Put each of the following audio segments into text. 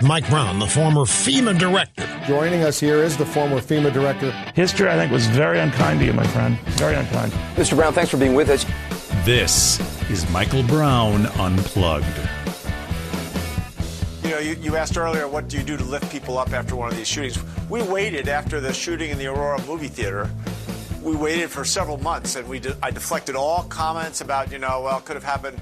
Mike Brown, the former FEMA director. Joining us here is the former FEMA director. History, I think, was very unkind to you, my friend. Very unkind. Mr. Brown, thanks for being with us. This is Michael Brown Unplugged. You know, you asked earlier, what do you do to lift people up after one of these shootings? We waited after the shooting in the Aurora movie theater. We waited for several months, and I deflected all comments about, well, it could have happened.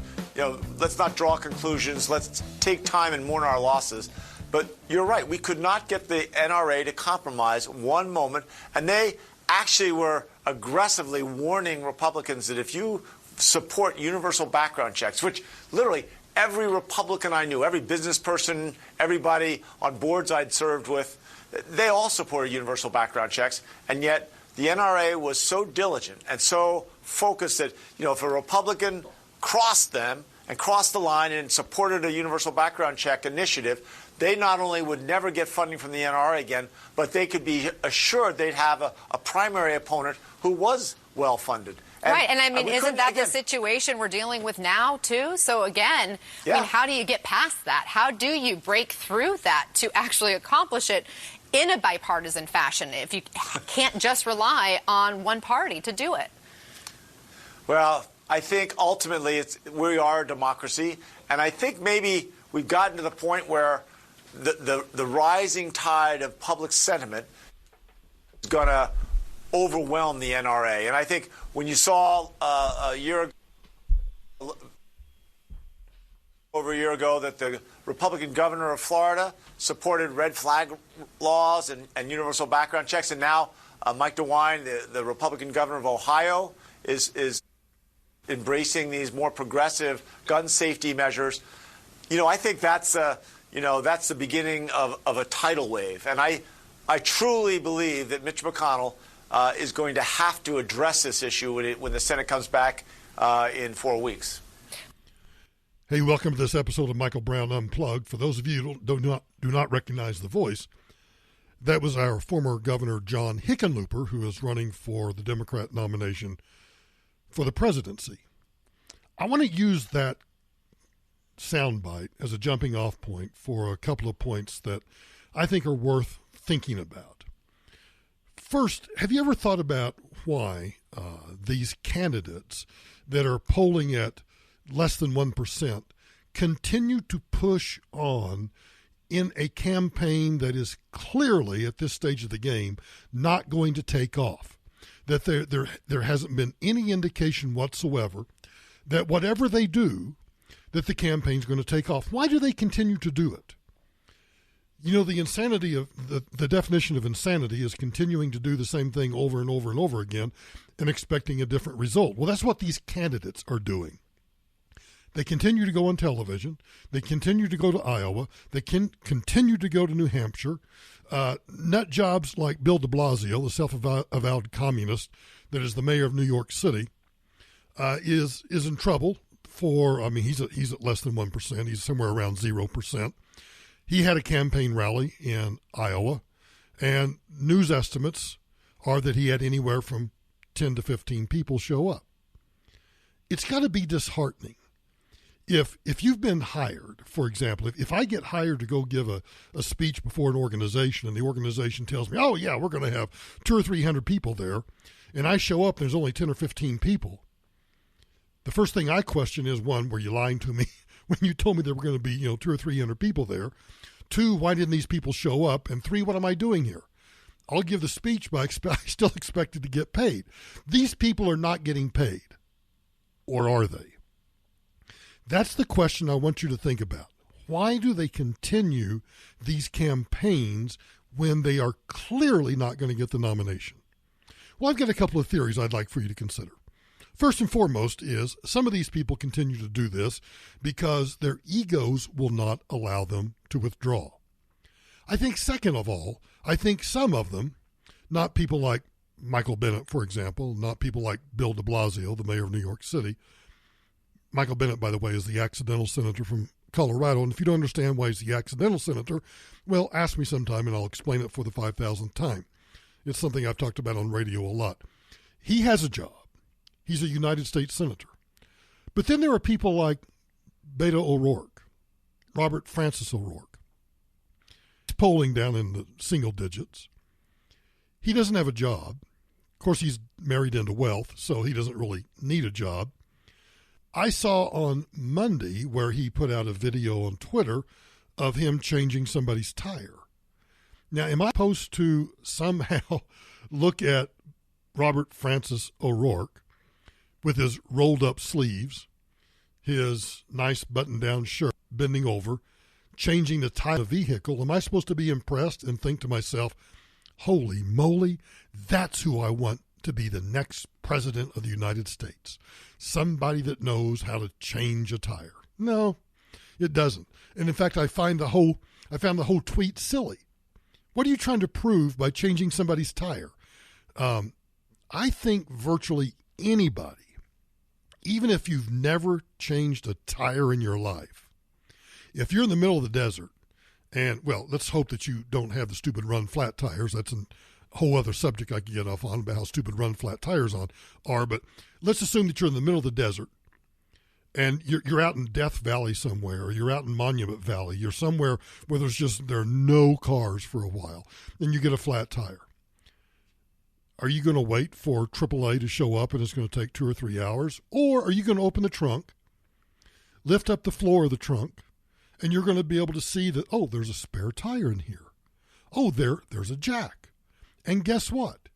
Let's not draw conclusions. Let's take time and mourn our losses. But you're right. We could not get the NRA to compromise one moment. And they actually were aggressively warning Republicans that if you support universal background checks, which literally every Republican I knew, every business person, everybody on boards I'd served with, they all supported universal background checks. And yet the NRA was so diligent and so focused that, if a Republican crossed them and crossed the line and supported a universal background check initiative, they not only would never get funding from the NRA again, but they could be assured they'd have a primary opponent who was well-funded. Right, and I mean, isn't that the situation we're dealing with now, too? So again, I mean, how do you get past that? How do you break through that to actually accomplish it in a bipartisan fashion if you can't just rely on one party to do it? Well, I think ultimately we are a democracy, and I think maybe we've gotten to the point where the rising tide of public sentiment is going to overwhelm the NRA. And I think when you saw over a year ago that the Republican governor of Florida supported red flag laws and universal background checks, and now Mike DeWine, the Republican governor of Ohio, is embracing these more progressive gun safety measures. I think that's the beginning of a tidal wave. And I truly believe that Mitch McConnell is going to have to address this issue when the Senate comes back in 4 weeks. Hey, welcome to this episode of Michael Brown Unplugged. For those of you who do not recognize the voice, that was our former Governor John Hickenlooper, who is running for the Democrat nomination for the presidency. I want to use that soundbite as a jumping off point for a couple of points that I think are worth thinking about. First, have you ever thought about why these candidates that are polling at less than 1% continue to push on in a campaign that is clearly, at this stage of the game, not going to take off? That there hasn't been any indication whatsoever that whatever they do, that the campaign's going to take off. Why do they continue to do it? The insanity of the definition of insanity is continuing to do the same thing over and over and over again and expecting a different result. Well, that's what these candidates are doing. They continue to go on television. They continue to go to Iowa. They can continue to go to New Hampshire. Nut jobs like Bill de Blasio, the self-avowed communist that is the mayor of New York City, is in trouble he's at less than 1%. He's somewhere around 0%. He had a campaign rally in Iowa, and news estimates are that he had anywhere from 10 to 15 people show up. It's got to be disheartening. If you've been hired, for example, if I get hired to go give a speech before an organization and the organization tells me, oh, yeah, we're going to have 200 or 300 people there, and I show up and there's only 10 or 15 people, the first thing I question is, one, were you lying to me when you told me there were going to be 200 or 300 people there? Two, why didn't these people show up? And three, what am I doing here? I'll give the speech, but I still expected to get paid. These people are not getting paid. Or are they? That's the question I want you to think about. Why do they continue these campaigns when they are clearly not going to get the nomination? Well, I've got a couple of theories I'd like for you to consider. First and foremost is some of these people continue to do this because their egos will not allow them to withdraw. I think second of all, I think some of them, not people like Michael Bennet, for example, not people like Bill de Blasio, the mayor of New York City. Michael Bennet, by the way, is the accidental senator from Colorado. And if you don't understand why he's the accidental senator, well, ask me sometime and I'll explain it for the 5,000th time. It's something I've talked about on radio a lot. He has a job. He's a United States senator. But then there are people like Beto O'Rourke, Robert Francis O'Rourke. polling down in the single digits. He doesn't have a job. Of course, he's married into wealth, so he doesn't really need a job. I saw on Monday where he put out a video on Twitter of him changing somebody's tire. Now, am I supposed to somehow look at Robert Francis O'Rourke with his rolled up sleeves, his nice button-down shirt, bending over, changing the tire of the vehicle? Am I supposed to be impressed and think to myself, holy moly, that's who I want to be the next president of the United States? Somebody that knows how to change a tire. No, it doesn't. And in fact, I found the whole tweet silly. What are you trying to prove by changing somebody's tire? I think virtually anybody, even if you've never changed a tire in your life, if you're in the middle of the desert, and, well, let's hope that you don't have the stupid run-flat tires. That's a whole other subject I could get off on about how stupid run-flat tires are. But let's assume that you're in the middle of the desert, and you're out in Death Valley somewhere, or you're out in Monument Valley. You're somewhere where there are no cars for a while, and you get a flat tire. Are you going to wait for AAA to show up and it's going to take 2 or 3 hours? Or are you going to open the trunk, lift up the floor of the trunk, and you're going to be able to see that, oh, there's a spare tire in here. Oh, there's a jack. And guess what?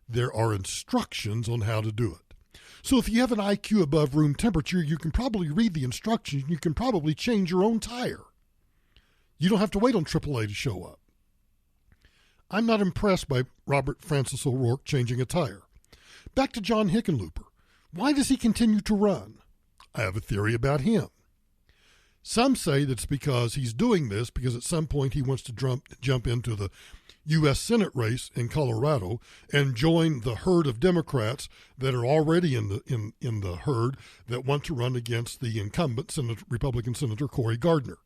There are instructions on how to do it. So if you have an IQ above room temperature, you can probably read the instructions. You can probably change your own tire. You don't have to wait on AAA to show up. I'm not impressed by Robert Francis O'Rourke changing a tire. Back to John Hickenlooper. Why does he continue to run? I have a theory about him. Some say that's because he's doing this because at some point he wants to jump into the U.S. Senate race in Colorado and join the herd of Democrats that are already in the herd that want to run against the incumbent Republican Senator Cory Gardner.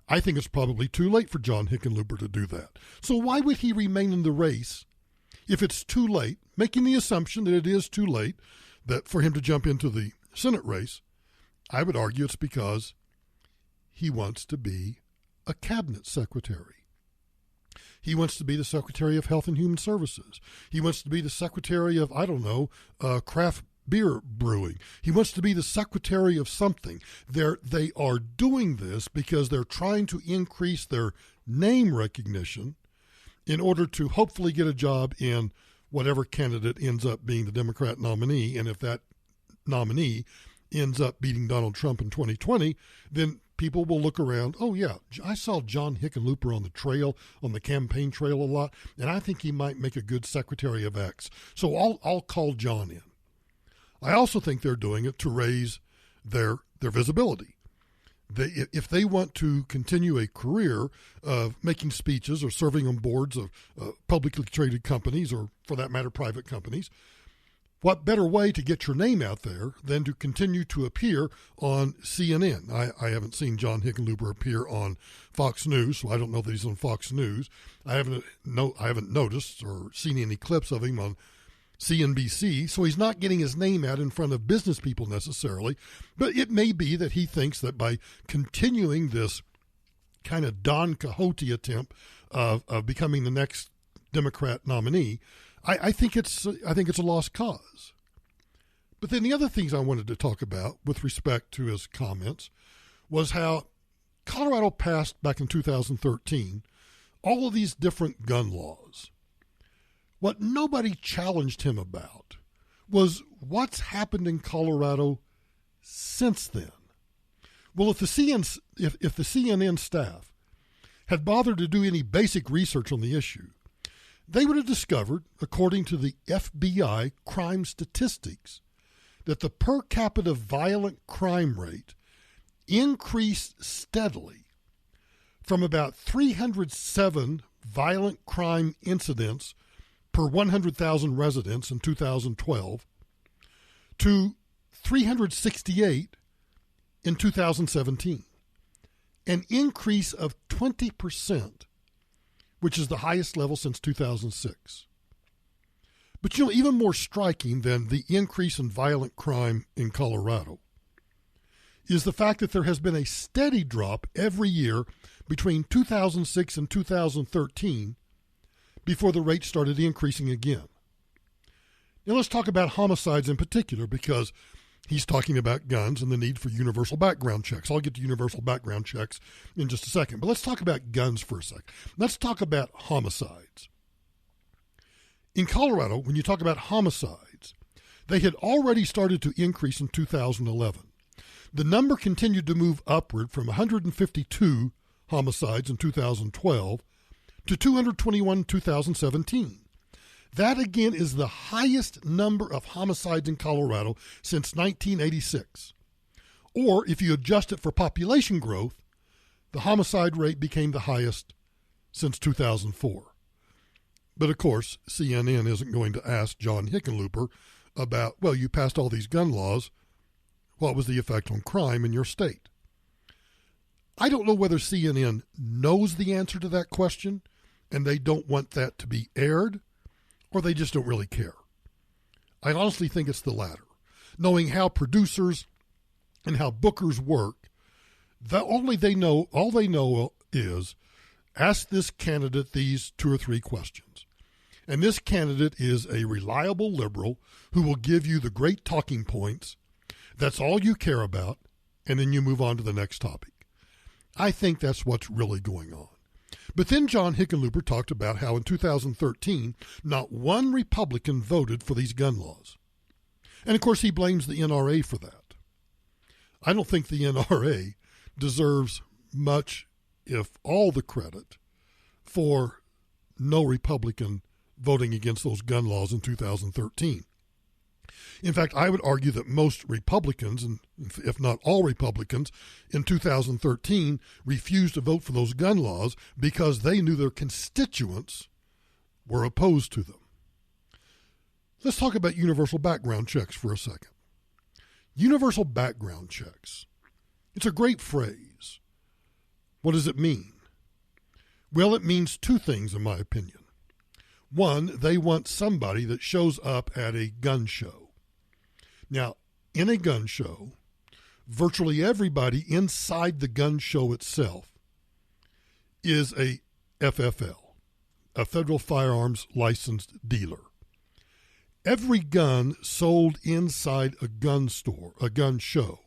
I think it's probably too late for John Hickenlooper to do that. So why would he remain in the race if it's too late, making the assumption that it is too late that for him to jump into the Senate race? I would argue it's because he wants to be a cabinet secretary. He wants to be the Secretary of Health and Human Services. He wants to be the Secretary of, craft beer brewing. He wants to be the Secretary of something. They are doing this because they're trying to increase their name recognition in order to hopefully get a job in whatever candidate ends up being the Democrat nominee. And if that nominee ends up beating Donald Trump in 2020, then people will look around. Oh, yeah, I saw John Hickenlooper on the campaign trail a lot, and I think he might make a good Secretary of X. So I'll call John in. I also think they're doing it to raise their visibility. If they want to continue a career of making speeches or serving on boards of publicly traded companies, or for that matter, private companies, what better way to get your name out there than to continue to appear on CNN? I haven't seen John Hickenlooper appear on Fox News, so I don't know that he's on Fox News. I haven't noticed or seen any clips of him on CNBC, so he's not getting his name out in front of business people necessarily. But it may be that he thinks that by continuing this kind of Don Quixote attempt of becoming the next Democrat nominee, I think it's a lost cause. But then the other things I wanted to talk about with respect to his comments was how Colorado passed back in 2013 all of these different gun laws. What nobody challenged him about was what's happened in Colorado since then. Well, if the CNN staff had bothered to do any basic research on the issue, they would have discovered, according to the FBI crime statistics, that the per capita violent crime rate increased steadily from about 307 violent crime incidents per 100,000 residents in 2012 to 368 in 2017, an increase of 20%, which is the highest level since 2006. But even more striking than the increase in violent crime in Colorado is the fact that there has been a steady drop every year between 2006 and 2013 before the rate started increasing again. Now let's talk about homicides in particular, because he's talking about guns and the need for universal background checks. I'll get to universal background checks in just a second, but let's talk about guns for a second. Let's talk about homicides. In Colorado, when you talk about homicides, they had already started to increase in 2011. The number continued to move upward from 152 homicides in 2012 to 221 in 2017. That, again, is the highest number of homicides in Colorado since 1986. Or, if you adjust it for population growth, the homicide rate became the highest since 2004. But, of course, CNN isn't going to ask John Hickenlooper about, well, you passed all these gun laws. What was the effect on crime in your state? I don't know whether CNN knows the answer to that question and they don't want that to be aired, or they just don't really care. I honestly think it's the latter. Knowing how producers and how bookers work, all they know is ask this candidate these 2 or 3 questions. And this candidate is a reliable liberal who will give you the great talking points. That's all you care about, and then you move on to the next topic. I think that's what's really going on. But then John Hickenlooper talked about how in 2013, not one Republican voted for these gun laws. And, of course, he blames the NRA for that. I don't think the NRA deserves much, if all, the credit for no Republican voting against those gun laws in 2013. In fact, I would argue that most Republicans, and if not all Republicans, in 2013 refused to vote for those gun laws because they knew their constituents were opposed to them. Let's talk about universal background checks for a second. Universal background checks. It's a great phrase. What does it mean? Well, it means 2 things, in my opinion. One, they want somebody that shows up at a gun show. Now, in a gun show, virtually everybody inside the gun show itself is a FFL, a Federal Firearms Licensed Dealer. Every gun sold inside a gun store, a gun show,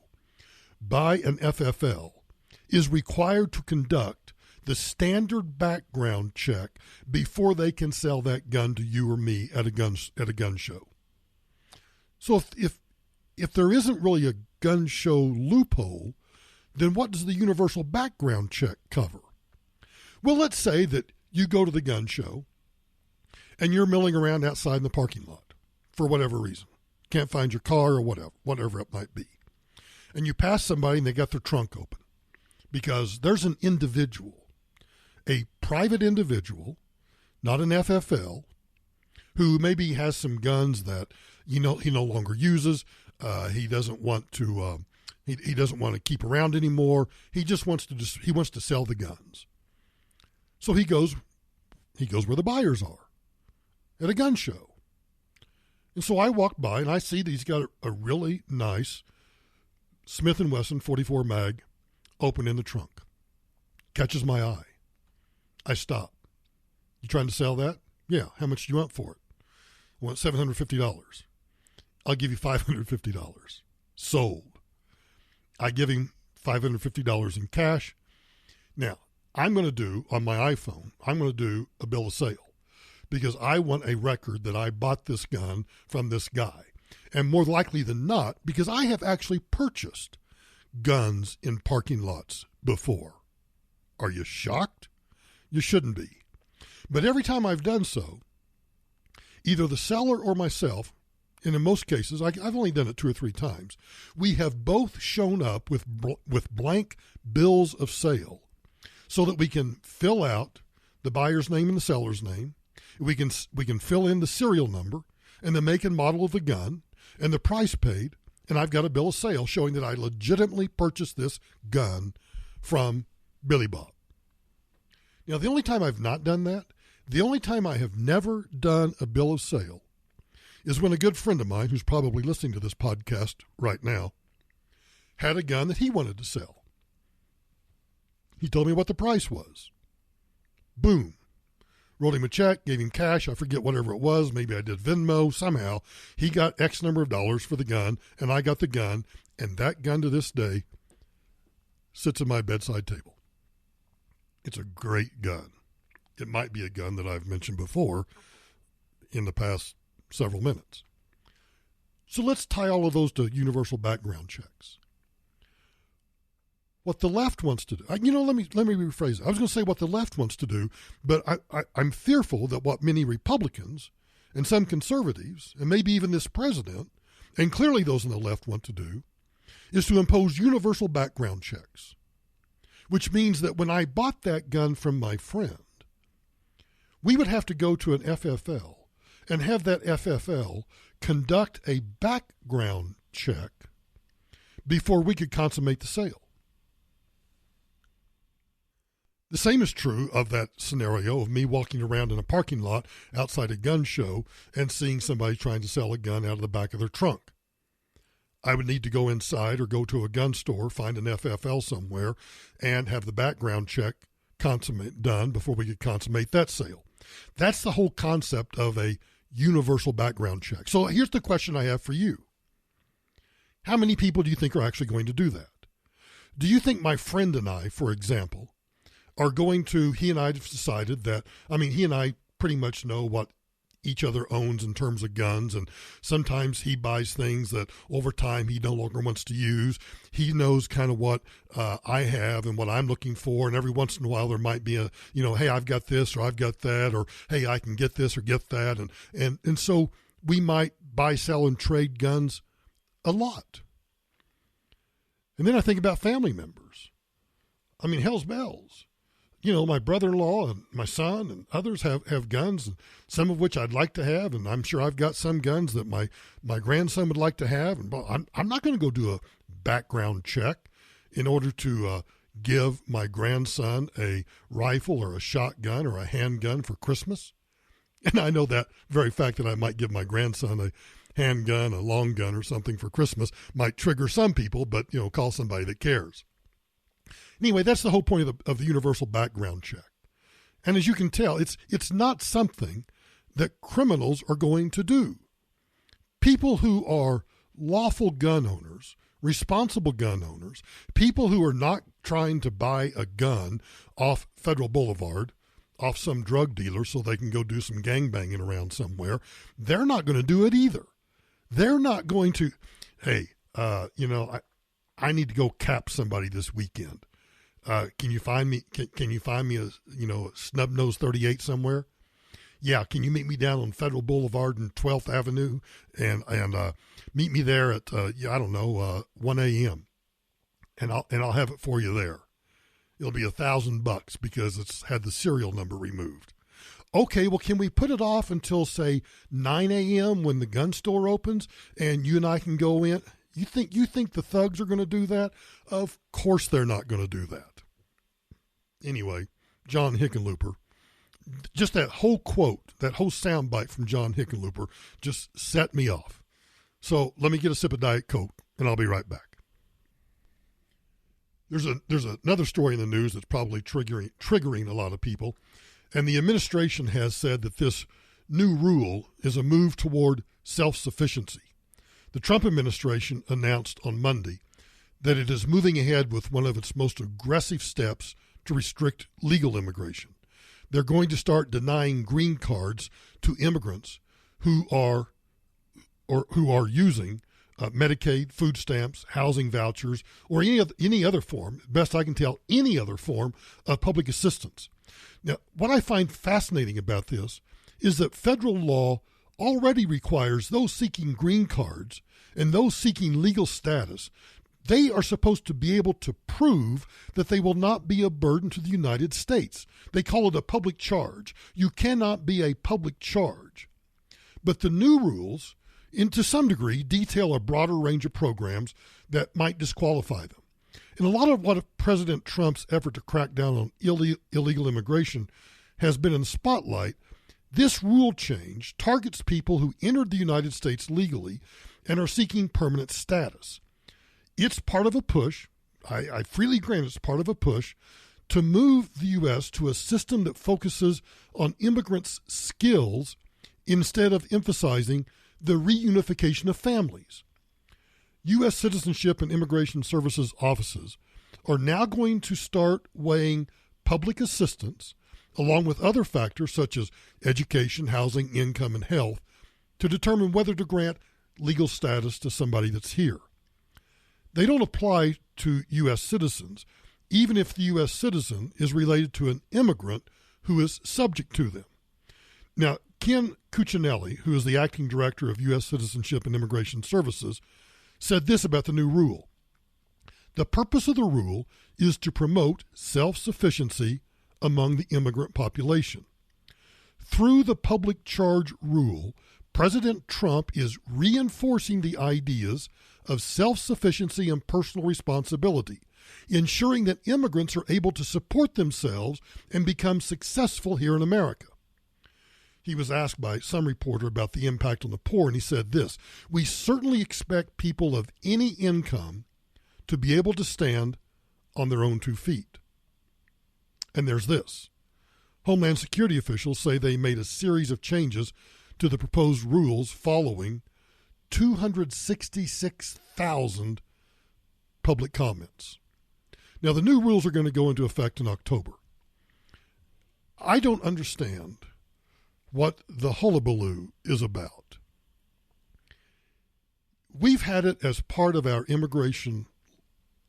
by an FFL is required to conduct the standard background check before they can sell that gun to you or me at a gun show. So if there isn't really a gun show loophole, then what does the universal background check cover? Well, let's say that you go to the gun show and you're milling around outside in the parking lot for whatever reason. Can't find your car or whatever it might be. And you pass somebody and they got their trunk open because there's an individual, a private individual, not an FFL, who maybe has some guns that he no longer uses. He doesn't want to. He doesn't want to keep around anymore. He just wants to sell the guns. So he goes where the buyers are, at a gun show. And so I walk by and I see that he's got a really nice Smith & Wesson 44 mag open in the trunk. Catches my eye. I stop. You trying to sell that? Yeah. How much do you want for it? I want $750. I'll give you $550. Sold. I give him $550 in cash. Now, I'm going to do, on my iPhone, I'm going to do a bill of sale because I want a record that I bought this gun from this guy. And more likely than not, because I have actually purchased guns in parking lots before. Are you shocked? You shouldn't be. But every time I've done so, either the seller or myself, and in most cases, I've only done it 2 or 3 times, we have both shown up with blank bills of sale so that we can fill out the buyer's name and the seller's name. We can fill in the serial number and the make and model of the gun and the price paid, and I've got a bill of sale showing that I legitimately purchased this gun from Billy Bob. Now, the only time I've not done that, the only time I have never done a bill of sale is when a good friend of mine, who's probably listening to this podcast right now, had a gun that he wanted to sell. He told me what the price was. Boom. Wrote him a check, gave him cash. I forget whatever it was. Maybe I did Venmo. Somehow he got X number of dollars for the gun, and I got the gun. And that gun to this day sits at my bedside table. It's a great gun. It might be a gun that I've mentioned before in the past several minutes. So let's tie all of those to universal background checks. What the left wants to do, let me rephrase it. I was going to say what the left wants to do, but I'm fearful that what many Republicans and some conservatives, and maybe even this president, and clearly those on the left want to do, is to impose universal background checks, which means that when I bought that gun from my friend, we would have to go to an FFL and have that FFL conduct a background check before we could consummate the sale. The same is true of that scenario of me walking around in a parking lot outside a gun show and seeing somebody trying to sell a gun out of the back of their trunk. I would need to go inside or go to a gun store, find an FFL somewhere, and have the background check done before we could consummate that sale. That's the whole concept of a universal background check. So here's the question I have for you. How many people do you think are actually going to do that? Do you think my friend and I, for example, are going to, he and I have decided that, he and I pretty much know what each other owns in terms of guns, and sometimes he buys things that over time he no longer wants to use. He knows kind of what I have and what I'm looking for, and every once in a while there might be a, hey, I've got this or I've got that, or hey, I can get this or get that, and so we might buy, sell, and trade guns a lot. And then I think about family members. Hell's bells. My brother-in-law and my son and others have guns, and some of which I'd like to have, and I'm sure I've got some guns that my grandson would like to have. And I'm not going to go do a background check in order to give my grandson a rifle or a shotgun or a handgun for Christmas. And I know that very fact that I might give my grandson a handgun, a long gun or something for Christmas might trigger some people, but, call somebody that cares. Anyway, that's the whole point of the universal background check. And as you can tell, it's not something that criminals are going to do. People who are lawful gun owners, responsible gun owners, people who are not trying to buy a gun off Federal Boulevard, off some drug dealer so they can go do some gangbanging around somewhere, they're not going to do it either. They're not going to, hey, I need to go cap somebody this weekend. Can you find me? Can you find me a snub nose 38 somewhere? Yeah. Can you meet me down on Federal Boulevard and 12th Avenue and meet me there at 1 a.m. and I'll have it for you there. It'll be $1,000 because it's had the serial number removed. Okay. Well, can we put it off until say 9 a.m. when the gun store opens and you and I can go in? You think the thugs are going to do that? Of course they're not going to do that. Anyway, John Hickenlooper, just that whole quote, that whole soundbite from John Hickenlooper just set me off. So let me get a sip of Diet Coke, and I'll be right back. There's another story in the news that's probably triggering a lot of people, and the administration has said that this new rule is a move toward self-sufficiency. The Trump administration announced on Monday that it is moving ahead with one of its most aggressive steps to restrict legal immigration. They're going to start denying green cards to immigrants who are using Medicaid, food stamps, housing vouchers, or any other form, best I can tell, any other form of public assistance. Now, what I find fascinating about this is that federal law already requires those seeking green cards and those seeking legal status, they are supposed to be able to prove that they will not be a burden to the United States. They call it a public charge. You cannot be a public charge. But the new rules, to some degree, detail a broader range of programs that might disqualify them. And a lot of what President Trump's effort to crack down on illegal immigration has been in the spotlight. This rule change targets people who entered the United States legally and are seeking permanent status. It's part of a push. I freely grant it's part of a push to move the U.S. to a system that focuses on immigrants' skills instead of emphasizing the reunification of families. U.S. Citizenship and Immigration Services offices are now going to start weighing public assistance along with other factors such as education, housing, income, and health to determine whether to grant legal status to somebody that's here. They don't apply to U.S. citizens, even if the U.S. citizen is related to an immigrant who is subject to them. Now, Ken Cuccinelli, who is the acting director of U.S. Citizenship and Immigration Services, said this about the new rule. The purpose of the rule is to promote self-sufficiency among the immigrant population. Through the public charge rule, President Trump is reinforcing the ideas of self-sufficiency and personal responsibility, ensuring that immigrants are able to support themselves and become successful here in America. He was asked by some reporter about the impact on the poor, and he said this: "We certainly expect people of any income to be able to stand on their own 2 feet." And there's this. Homeland Security officials say they made a series of changes to the proposed rules following 266,000 public comments. Now, the new rules are going to go into effect in October. I don't understand what the hullabaloo is about. We've had it as part of our immigration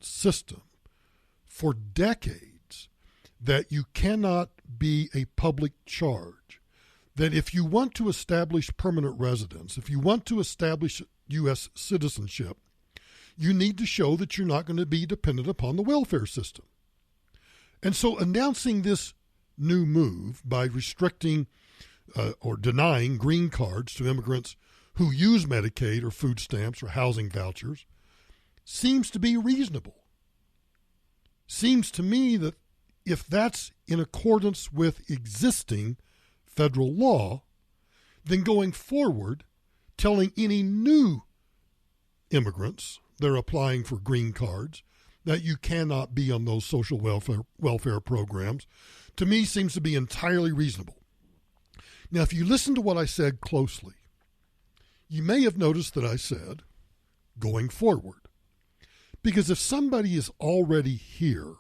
system for decades that you cannot be a public charge, that if you want to establish permanent residence, if you want to establish U.S. citizenship, you need to show that you're not going to be dependent upon the welfare system. And so announcing this new move by restricting or denying green cards to immigrants who use Medicaid or food stamps or housing vouchers seems to be reasonable. Seems to me that if that's in accordance with existing federal law, then going forward, telling any new immigrants they're applying for green cards that you cannot be on those social welfare programs, to me seems to be entirely reasonable. Now, if you listen to what I said closely, you may have noticed that I said going forward. Because if somebody is already here,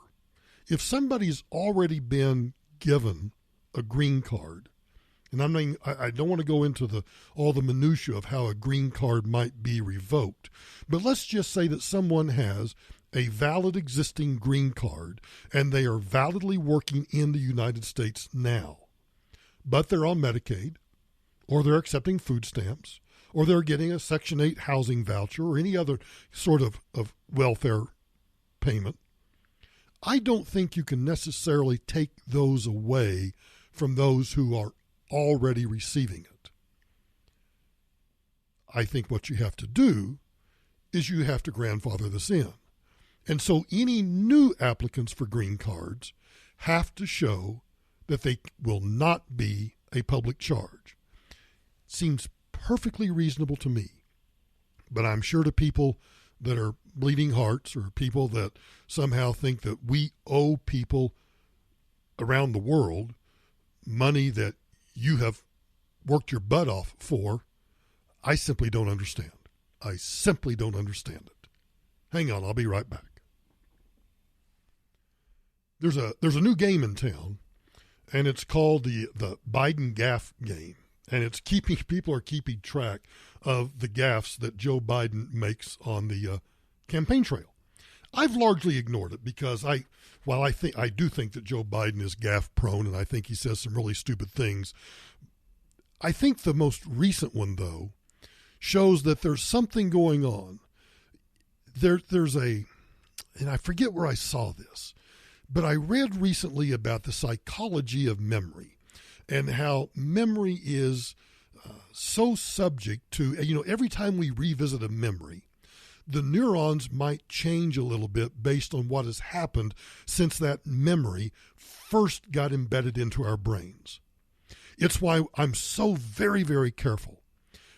if somebody's already been given a green card, and I don't want to go into all the minutiae of how a green card might be revoked, but let's just say that someone has a valid existing green card and they are validly working in the United States now, but they're on Medicaid, or they're accepting food stamps, or they're getting a Section 8 housing voucher or any other sort of welfare payment, I don't think you can necessarily take those away from those who are already receiving it. I think what you have to do is you have to grandfather this in. And so any new applicants for green cards have to show that they will not be a public charge. Seems perfectly reasonable to me. But I'm sure to people that are bleeding hearts or people that somehow think that we owe people around the world money that you have worked your butt off for, I simply don't understand. I simply don't understand it. Hang on, I'll be right back. There's a new game in town, and it's called the Biden Gaff game. And it's people are keeping track of the gaffes that Joe Biden makes on the campaign trail. I've largely ignored it because I do think that Joe Biden is gaffe prone, and I think he says some really stupid things. I think the most recent one, though, shows that there's something going on. There's and I forget where I saw this, but I read recently about the psychology of memory and how memory is so subject to, every time we revisit a memory, the neurons might change a little bit based on what has happened since that memory first got embedded into our brains. It's why I'm so very, very careful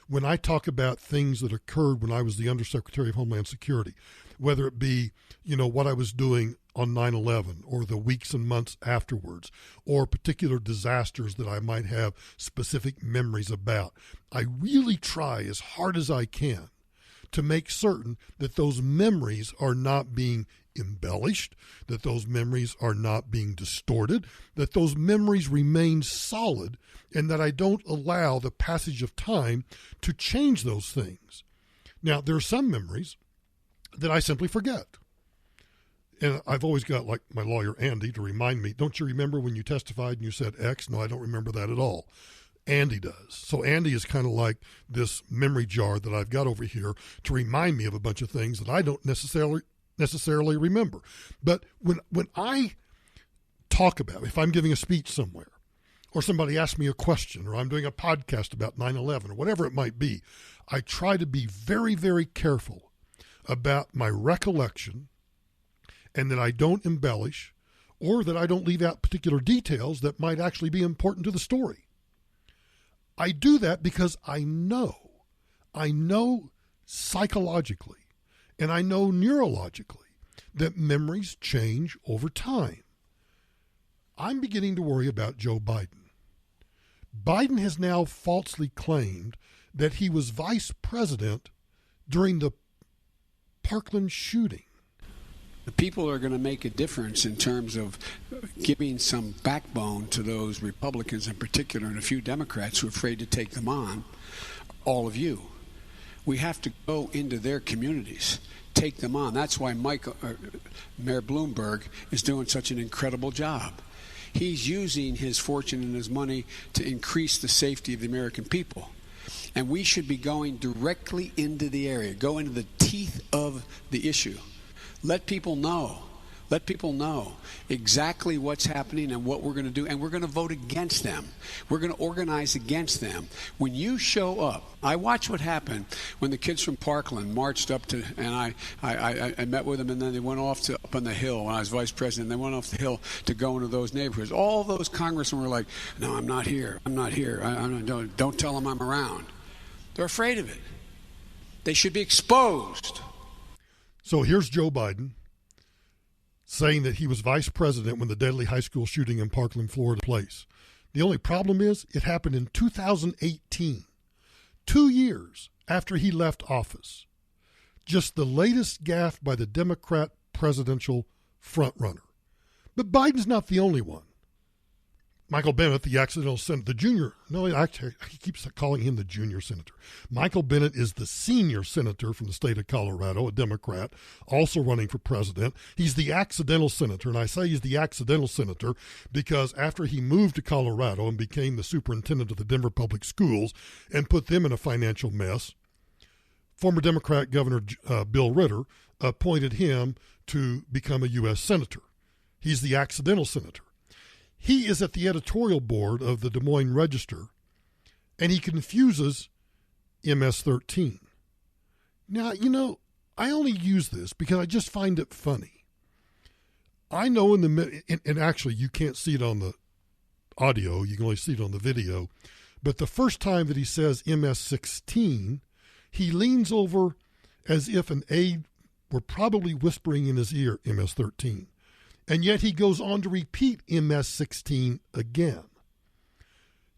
when I talk about things that occurred when I was the Undersecretary of Homeland Security. whether it be, what I was doing on 9/11 or the weeks and months afterwards, or particular disasters that I might have specific memories about. I really try as hard as I can to make certain that those memories are not being embellished, that those memories are not being distorted, that those memories remain solid, and that I don't allow the passage of time to change those things. Now, there are some memories that I simply forget. And I've always got, like, my lawyer, Andy, to remind me, don't you remember when you testified and you said X? No, I don't remember that at all. Andy does. So Andy is kind of like this memory jar that I've got over here to remind me of a bunch of things that I don't necessarily remember. But when I talk about, if I'm giving a speech somewhere, or somebody asks me a question, or I'm doing a podcast about 9/11, or whatever it might be, I try to be very, very careful about my recollection, and that I don't embellish, or that I don't leave out particular details that might actually be important to the story. I do that because I know psychologically, and I know neurologically, that memories change over time. I'm beginning to worry about Joe Biden. Biden has now falsely claimed that he was vice president during the Parkland shooting. The people are going to make a difference in terms of giving some backbone to those Republicans in particular, and a few Democrats who are afraid to take them on, all of you. We have to go into their communities, take them on. That's why Mayor Bloomberg is doing such an incredible job. He's using his fortune and his money to increase the safety of the American people. And we should be going directly into the area, go into the teeth of the issue. Let people know exactly what's happening and what we're going to do, and we're going to vote against them. We're going to organize against them. When you show up, I watched what happened when the kids from Parkland marched up to, and I met with them, and then they went off to up on the hill when I was vice president. They went off the hill to go into those neighborhoods. All those congressmen were like, "No, I'm not here. I'm not here. Don't tell them I'm around." They're afraid of it. They should be exposed. So here's Joe Biden saying that he was vice president when the deadly high school shooting in Parkland, Florida took place. The only problem is it happened in 2018, 2 years after he left office. Just the latest gaffe by the Democrat presidential frontrunner. But Biden's not the only one. Michael Bennet, the accidental senator, the junior, no, actually, he keeps calling him the junior senator. Michael Bennet is the senior senator from the state of Colorado, a Democrat, also running for president. He's the accidental senator, and I say he's the accidental senator because after he moved to Colorado and became the superintendent of the Denver Public Schools and put them in a financial mess, former Democrat Governor Bill Ritter appointed him to become a U.S. senator. He's the accidental senator. He is at the editorial board of the Des Moines Register, and he confuses MS-13. Now, I only use this because I just find it funny. I know and actually you can't see it on the audio, you can only see it on the video, but the first time that he says MS-16, he leans over as if an aide were probably whispering in his ear, MS-13. And yet he goes on to repeat MS-16 again.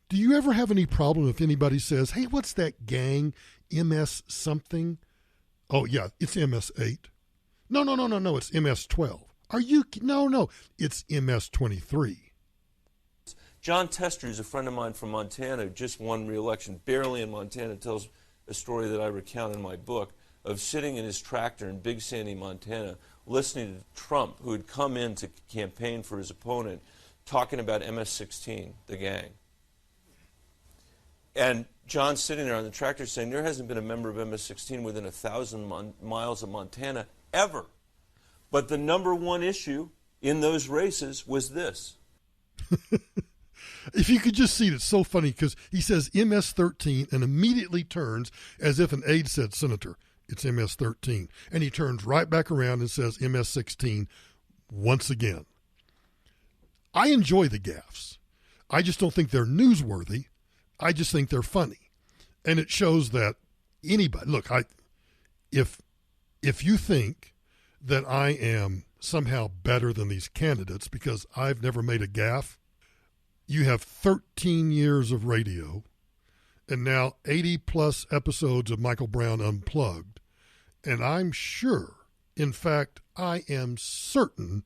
Do you ever have any problem if anybody says, "Hey, what's that gang, MS something?" "Oh, yeah, it's MS-8. No, it's MS-12. Are you? No, it's MS-23. John Tester, who's a friend of mine from Montana, just won re-election, barely in Montana, tells a story that I recount in my book of sitting in his tractor in Big Sandy, Montana, listening to Trump, who had come in to campaign for his opponent, talking about MS-16, the gang. And John's sitting there on the tractor saying, there hasn't been a member of MS-16 within 1,000 miles of Montana ever. But the number one issue in those races was this. If you could just see it, it's so funny because he says MS-13 and immediately turns as if an aide said, "Senator, it's MS-13. And he turns right back around and says MS-16 once again. I enjoy the gaffes. I just don't think they're newsworthy. I just think they're funny. And it shows that anybody, look, if you think that I am somehow better than these candidates because I've never made a gaffe. You have 13 years of radio and now 80-plus episodes of Michael Brown Unplugged, and I'm sure, in fact, I am certain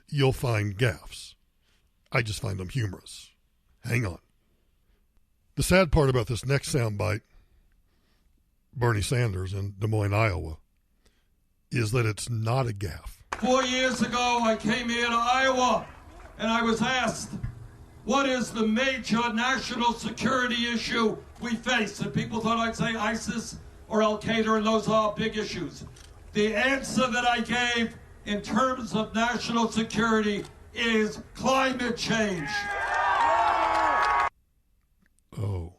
you'll find gaffes. I just find them humorous. Hang on. The sad part about this next soundbite, Bernie Sanders in Des Moines, Iowa, is that it's not a gaffe. 4 years ago, I came here to Iowa, and I was asked, what is the major national security issue we face? And people thought I'd say ISIS or Al-Qaeda, and those are big issues. The answer that I gave in terms of national security is climate change. Oh,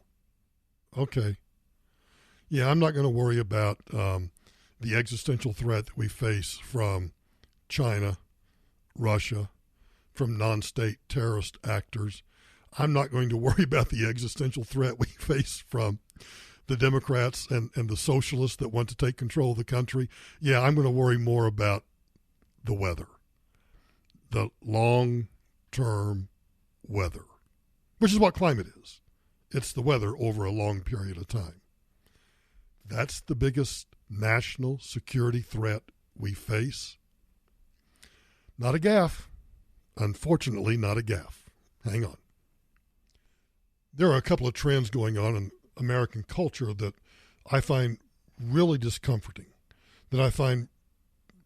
okay. Yeah, I'm not going to worry about the existential threat that we face from China, Russia, from non-state terrorist actors. I'm not going to worry about the existential threat we face from the Democrats and the socialists that want to take control of the country. Yeah, I'm going to worry more about the weather, the long-term weather, which is what climate is. It's the weather over a long period of time. That's the biggest national security threat we face. Not a gaffe. Unfortunately, not a gaffe. Hang on. There are a couple of trends going on in American culture that I find really discomforting, that I find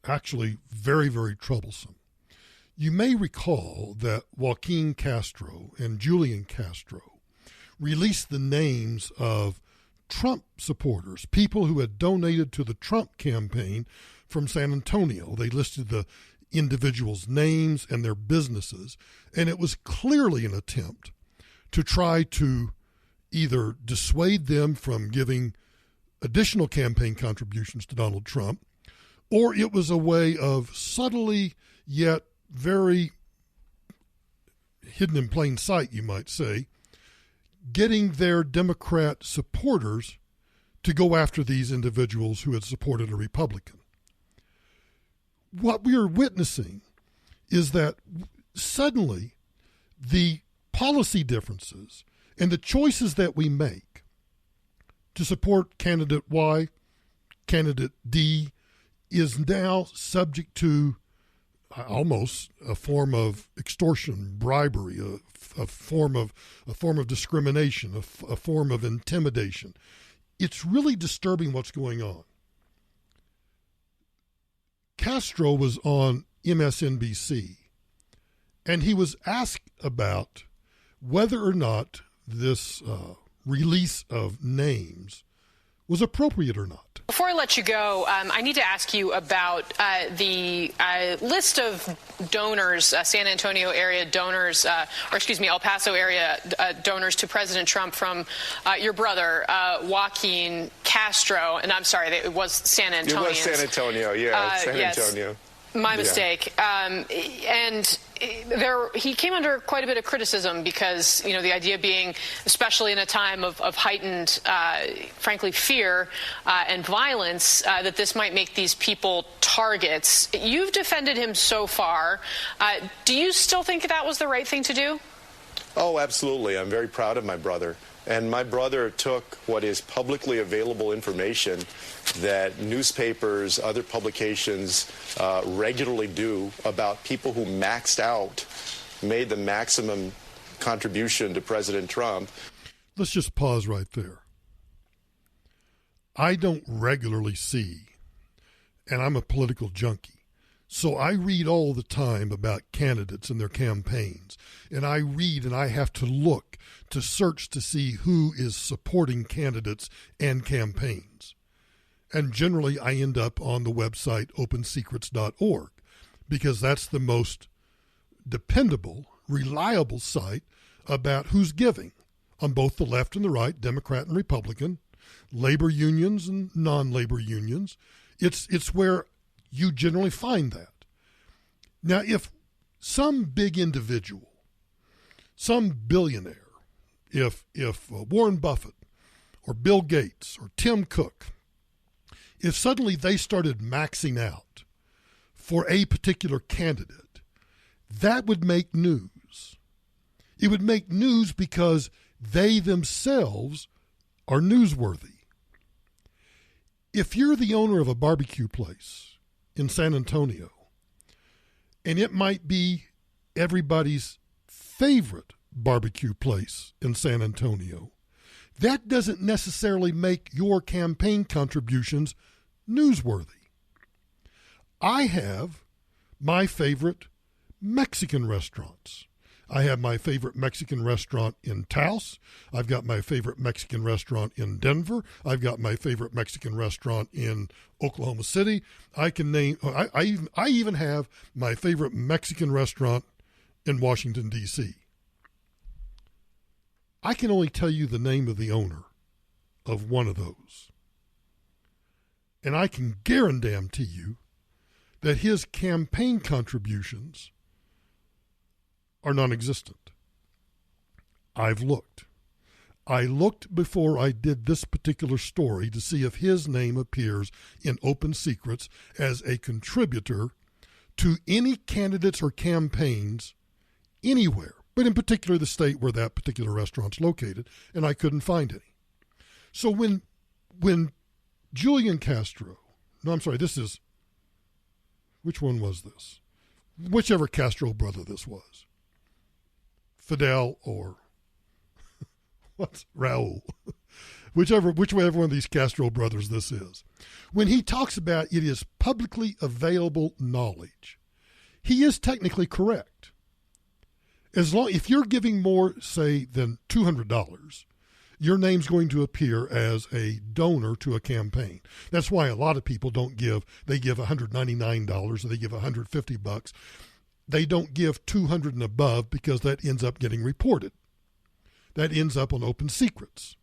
actually very, very troublesome. You may recall that Joaquin Castro and Julian Castro released the names of Trump supporters, people who had donated to the Trump campaign from San Antonio. They listed the individuals' names and their businesses, and it was clearly an attempt to try to either dissuade them from giving additional campaign contributions to Donald Trump, or it was a way of subtly yet very hidden in plain sight, you might say, getting their Democrat supporters to go after these individuals who had supported a Republican. What we are witnessing is that suddenly the policy differences and the choices that we make to support candidate Y, candidate D, is now subject to almost a form of extortion, bribery, a form of discrimination, a form of intimidation. It's really disturbing what's going on. Castro was on MSNBC, and he was asked about whether or not this release of names was appropriate or not. Before I let you go, I need to ask you about the list of donors, San Antonio area donors, El Paso area donors to President Trump from your brother, Joaquin Castro. And I'm sorry, it was San Antonio. It was San Antonio, yeah, San Antonio. My mistake. And he came under quite a bit of criticism because, the idea being, especially in a time of heightened, frankly, fear and violence, that this might make these people targets. You've defended him so far. Do you still think that was the right thing to do? Oh, absolutely. I'm very proud of my brother. And my brother took what is publicly available information that newspapers, other publications regularly do about people who maxed out, made the maximum contribution to President Trump. Let's just pause right there. I don't regularly see, and I'm a political junkie, so I read all the time about candidates and their campaigns, and I read and I have to look to search to see who is supporting candidates and campaigns. And generally I end up on the website opensecrets.org because that's the most dependable, reliable site about who's giving on both the left and the right, Democrat and Republican, labor unions and non-labor unions. It's where you generally find that. Now, if some big individual, some billionaire, if Warren Buffett or Bill Gates or Tim Cook, if suddenly they started maxing out for a particular candidate, that would make news. It would make news because they themselves are newsworthy. If you're the owner of a barbecue place in San Antonio, and it might be everybody's favorite barbecue place in San Antonio, that doesn't necessarily make your campaign contributions newsworthy. I have my favorite Mexican restaurants. I have my favorite Mexican restaurant in Taos. I've got my favorite Mexican restaurant in Denver. I've got my favorite Mexican restaurant in Oklahoma City. I can name. I even have my favorite Mexican restaurant in Washington, D.C. I can only tell you the name of the owner of one of those. And I can guarantee you that his campaign contributions are non-existent. I've looked. I looked before I did this particular story to see if his name appears in Open Secrets as a contributor to any candidates or campaigns anywhere, but in particular the state where that particular restaurant's located, and I couldn't find any. So when Julian Castro, which one was this? Whichever Castro brother this was. Fidel or Raul. Whichever one of these Castro brothers this is. When he talks about it is publicly available knowledge, he is technically correct. If you're giving more, say, than $200, your name's going to appear as a donor to a campaign. That's why a lot of people don't give. They give $199 or they give $150. They don't give $200 and above because that ends up getting reported. That ends up on Open Secrets.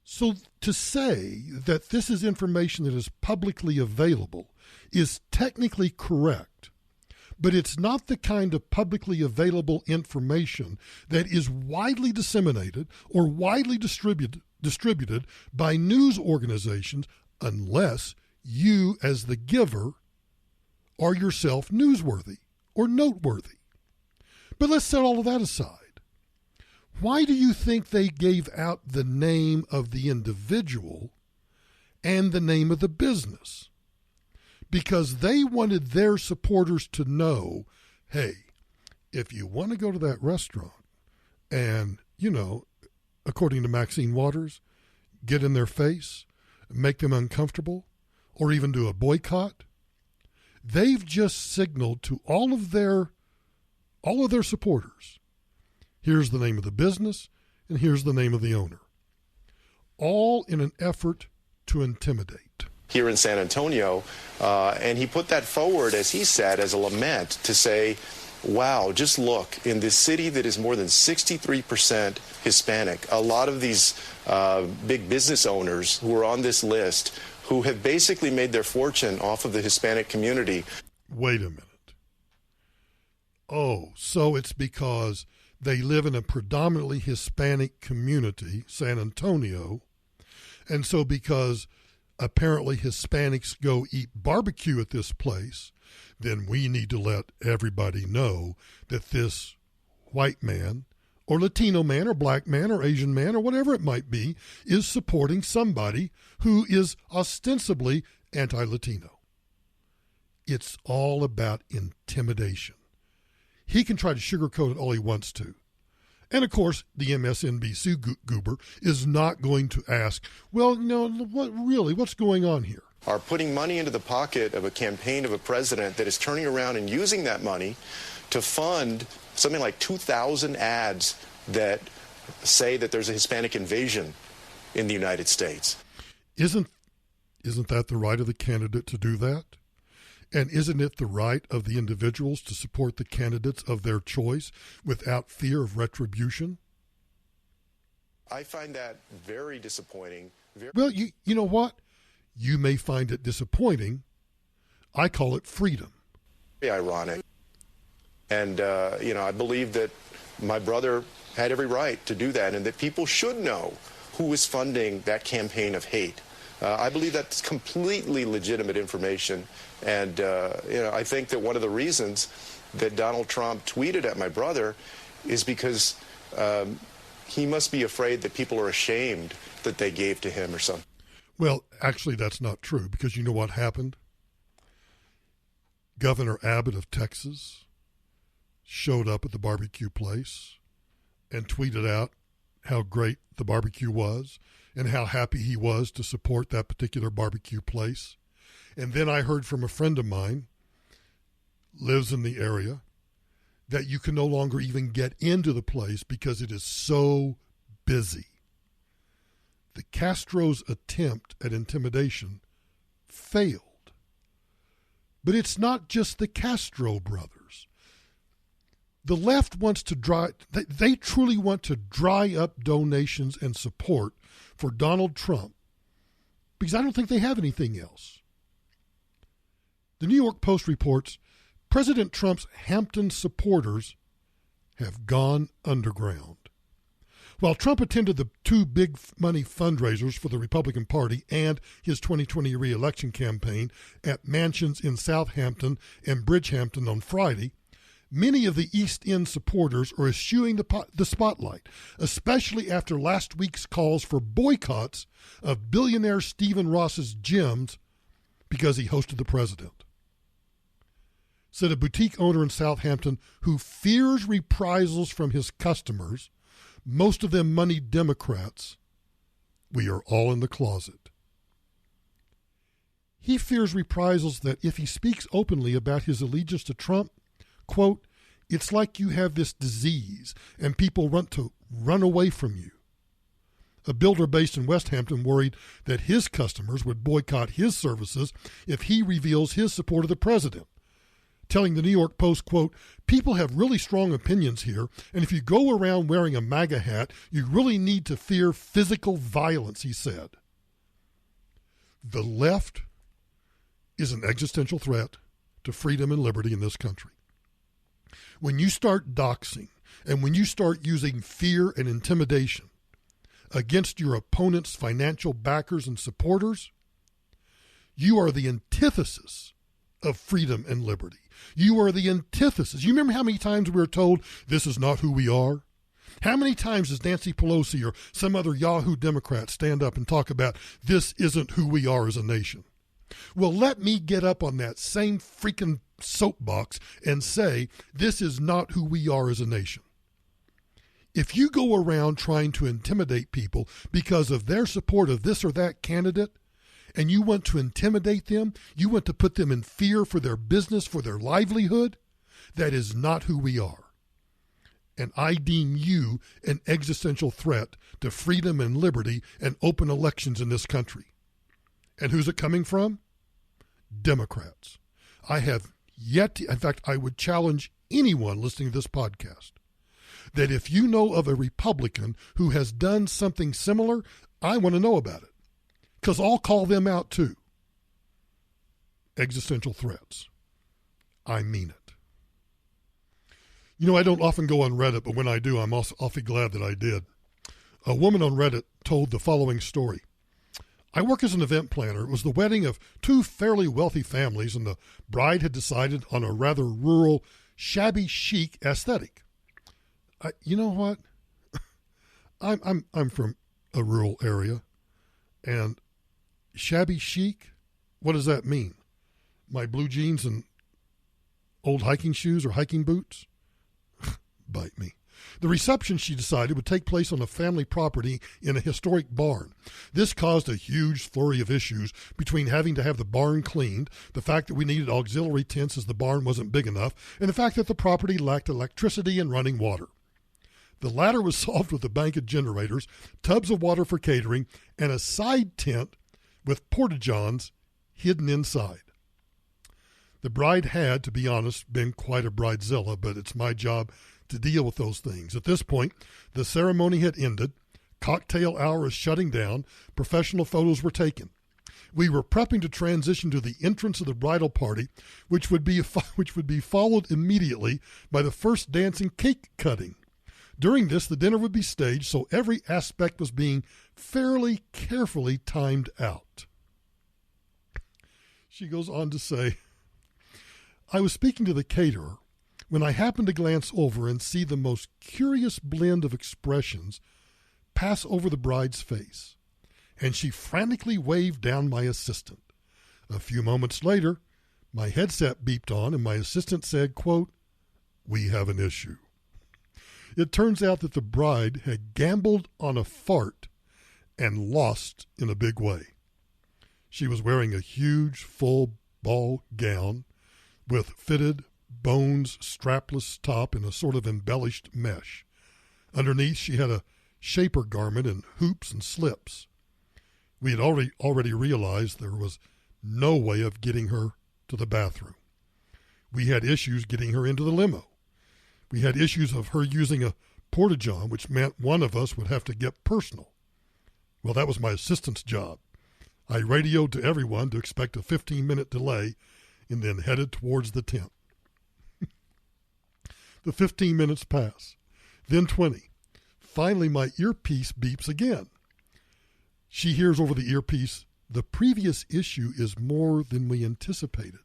So to say that this is information that is publicly available is technically correct, but it's not the kind of publicly available information that is widely disseminated or widely distributed by news organizations unless you, as the giver, are yourself newsworthy or noteworthy. But let's set all of that aside. Why do you think they gave out the name of the individual and the name of the business? Because they wanted their supporters to know, hey, if you want to go to that restaurant and, according to Maxine Waters, get in their face, make them uncomfortable, or even do a boycott, they've just signaled to all of their supporters, here's the name of the business and here's the name of the owner, all in an effort to intimidate. Here in San Antonio, and he put that forward, as he said, as a lament to say, wow, just look, in this city that is more than 63% Hispanic, a lot of these big business owners who are on this list who have basically made their fortune off of the Hispanic community. Wait a minute. Oh, so it's because they live in a predominantly Hispanic community, San Antonio, and so because apparently Hispanics go eat barbecue at this place, then we need to let everybody know that this white man or Latino man or black man or Asian man or whatever it might be is supporting somebody who is ostensibly anti-Latino. It's all about intimidation. He can try to sugarcoat it all he wants to. And, of course, the MSNBC goober is not going to ask, well, what's going on here? Are putting money into the pocket of a campaign of a president that is turning around and using that money to fund something like 2,000 ads that say that there's a Hispanic invasion in the United States. Isn't that the right of the candidate to do that? And isn't it the right of the individuals to support the candidates of their choice without fear of retribution? I find that very disappointing. Well, you know what? You may find it disappointing. I call it freedom. Very ironic. And, I believe that my brother had every right to do that and that people should know who is funding that campaign of hate I believe that's completely legitimate information. And, I think that one of the reasons that Donald Trump tweeted at my brother is because he must be afraid that people are ashamed that they gave to him or something. Well, actually, that's not true, because you know what happened? Governor Abbott of Texas showed up at the barbecue place and tweeted out how great the barbecue was and how happy he was to support that particular barbecue place. And then I heard from a friend of mine, lives in the area, that you can no longer even get into the place because it is so busy. The Castro's attempt at intimidation failed. But it's not just the Castro brothers. The left wants to they truly want to dry up donations and support for Donald Trump because I don't think they have anything else. The New York Post reports President Trump's Hampton supporters have gone underground. While Trump attended the two big money fundraisers for the Republican Party and his 2020 re-election campaign at mansions in Southampton and Bridgehampton on Friday, many of the East End supporters are eschewing the spotlight, especially after last week's calls for boycotts of billionaire Stephen Ross's gyms because he hosted the president. Said a boutique owner in Southampton who fears reprisals from his customers, most of them moneyed Democrats. We are all in the closet. He fears reprisals that if he speaks openly about his allegiance to Trump, quote, it's like you have this disease and people want to run away from you. A builder based in West Hampton worried that his customers would boycott his services if he reveals his support of the president, telling the New York Post, quote, people have really strong opinions here, and if you go around wearing a MAGA hat, you really need to fear physical violence, he said. The left is an existential threat to freedom and liberty in this country. When you start doxing and when you start using fear and intimidation against your opponent's financial backers and supporters, you are the antithesis of freedom and liberty. You are the antithesis. You remember how many times we were told this is not who we are? How many times does Nancy Pelosi or some other Yahoo Democrat stand up and talk about this isn't who we are as a nation? Well, let me get up on that same freaking soapbox and say this is not who we are as a nation. If you go around trying to intimidate people because of their support of this or that candidate, and you want to intimidate them, you want to put them in fear for their business, for their livelihood, that is not who we are. And I deem you an existential threat to freedom and liberty and open elections in this country. And who's it coming from? Democrats. I have yet to, in fact, I would challenge anyone listening to this podcast that if you know of a Republican who has done something similar, I want to know about it. Because I'll call them out too. Existential threats. I mean it. You know, I don't often go on Reddit, but when I do, I'm also awfully glad that I did. A woman on Reddit told the following story. I work as an event planner. It was the wedding of two fairly wealthy families, and the bride had decided on a rather rural, shabby chic aesthetic. You know what? I'm from a rural area, and shabby chic, what does that mean? My blue jeans and old hiking shoes or hiking boots? Bite me. The reception, she decided, would take place on a family property in a historic barn. This caused a huge flurry of issues between having to have the barn cleaned, the fact that we needed auxiliary tents as the barn wasn't big enough, and the fact that the property lacked electricity and running water. The latter was solved with a bank of generators, tubs of water for catering, and a side tent with porta-johns hidden inside. The bride had, to be honest, been quite a bridezilla, but it's my job to deal with those things. At this point, the ceremony had ended, cocktail hour is shutting down, professional photos were taken. We were prepping to transition to the entrance of the bridal party, which would be followed immediately by the first dance and cake cutting. During this, the dinner would be staged, so every aspect was being fairly carefully timed out. She goes on to say, I was speaking to the caterer when I happened to glance over and see the most curious blend of expressions pass over the bride's face, and she frantically waved down my assistant. A few moments later, my headset beeped on, and my assistant said, quote, "We have an issue." It turns out that the bride had gambled on a fart and lost in a big way. She was wearing a huge full ball gown with fitted bones strapless top in a sort of embellished mesh. Underneath, she had a shaper garment and hoops and slips. We had already realized there was no way of getting her to the bathroom. We had issues getting her into the limo. We had issues of her using a porta-john, which meant one of us would have to get personal. Well, that was my assistant's job. I radioed to everyone to expect a 15-minute delay and then headed towards the tent. The 15 minutes pass, then 20. Finally, my earpiece beeps again. She hears over the earpiece, "The previous issue is more than we anticipated."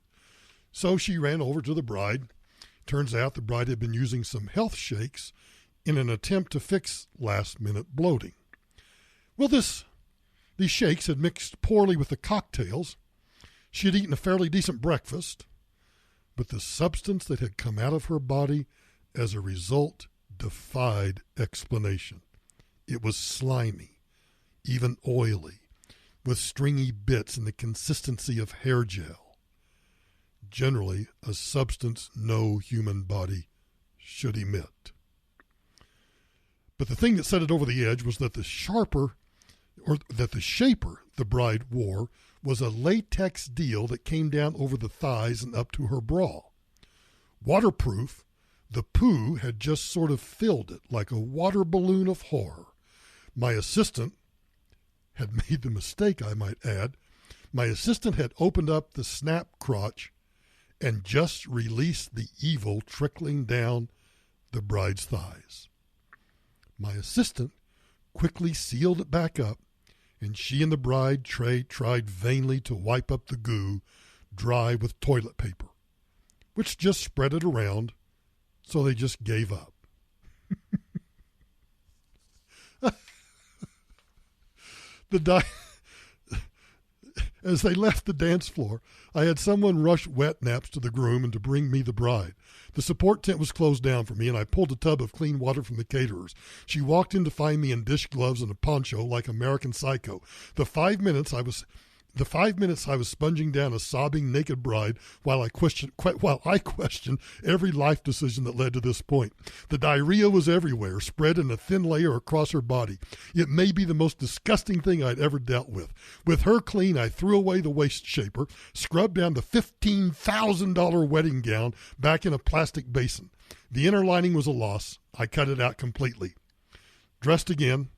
So she ran over to the bride. Turns out the bride had been using some health shakes in an attempt to fix last-minute bloating. Well, these shakes had mixed poorly with the cocktails. She had eaten a fairly decent breakfast, but the substance that had come out of her body as a result defied explanation. It was slimy, even oily, with stringy bits in the consistency of hair gel. Generally, a substance no human body should emit. But the thing that set it over the edge was that the shaper the bride wore was a latex deal that came down over the thighs and up to her bra. Waterproof, the poo had just sort of filled it like a water balloon of horror. My assistant had made the mistake, I might add. My assistant had opened up the snap crotch and just released the evil trickling down the bride's thighs. My assistant quickly sealed it back up, and she and the bride tried vainly to wipe up the goo dry with toilet paper, which just spread it around, so they just gave up. As they left the dance floor, I had someone rush wet naps to the groom and to bring me the bride. The support tent was closed down for me, and I pulled a tub of clean water from the caterers. She walked in to find me in dish gloves and a poncho like American Psycho. The 5 minutes I was sponging down a sobbing naked bride while I questioned every life decision that led to this point. The diarrhea was everywhere, spread in a thin layer across her body. It may be the most disgusting thing I'd ever dealt with. With her clean, I threw away the waist shaper, scrubbed down the $15,000 wedding gown back in a plastic basin. The inner lining was a loss. I cut it out completely. Dressed again,